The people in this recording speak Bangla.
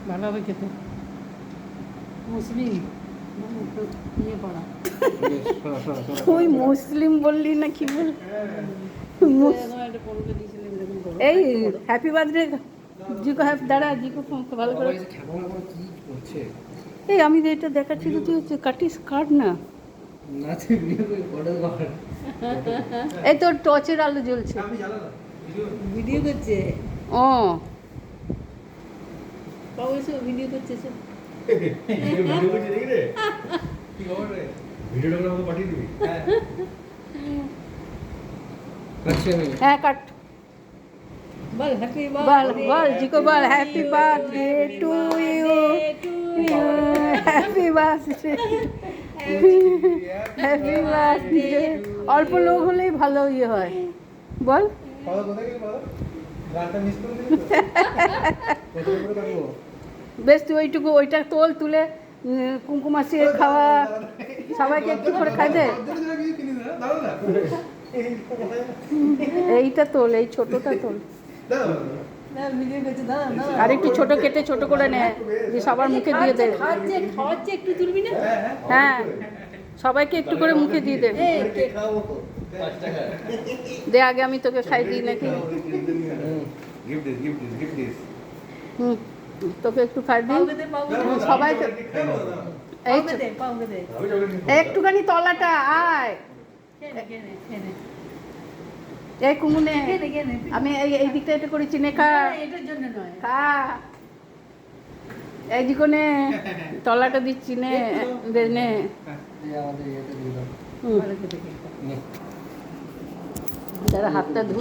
ভালো হবে খেতে। মুসলিম একটু ইয়ে পড়া। তুই মুসলিম বললি না কি বল? একটা পনেরো দিয়েছিলাম এরকম করো। এই হ্যাপি বার্থডে জি কো দাঁড়া জি কো ভালো করে। এই আমি যে এটা দেখাচ্ছি তো তুই হচ্ছে কাটিস কাট না। এই তোর টর্চের আলো জ্বলছে। ভিডিও করছে। ও বাবু এসে ভিডিও করছে সে। হ্যাঁ কাট। বল হ্যাপি বল বল জি কো বল happy birthday to you happy birthday happy birthday. অল্প লোক হলেই ভালো ইয়ে হয় বল। বেশ তুই ওইটুকু ওইটা তোল তুলে কুমকুমাসি খাওয়া সবাইকে একটু করে খাই দে। এইটা তোল এই ছোটটা তোল ভিডিও করছে দাদা দাদা। আর একটু ছোট কেটে ছোট করে নে যে সবার মুখে দিয়ে দে। খাওয়াচ্ছে খাওয়াচ্ছে একটু তুলবি না? হ্যাঁ সবাইকে একটু করে মুখে দিয়ে দে। এই দে আগে আমি তোকে খাই দিই নাকি। হুম তোকে একটু খাই দিই পাউকে দে পাউকে দে। সবাই তো এই পাউকে দে পাউকে দে। একটুখানি তলাটা আয় খেনে খেনে খেনে। এই কুমুনে খেনে খেনে। আমি এই দিকটা এটা করেছি নে খা এটার জন্য নয়। খা এই দিকে নে তলাটা দিচ্ছি নে দে নে ভালো করে খেতে। যারা হাতটা ধুই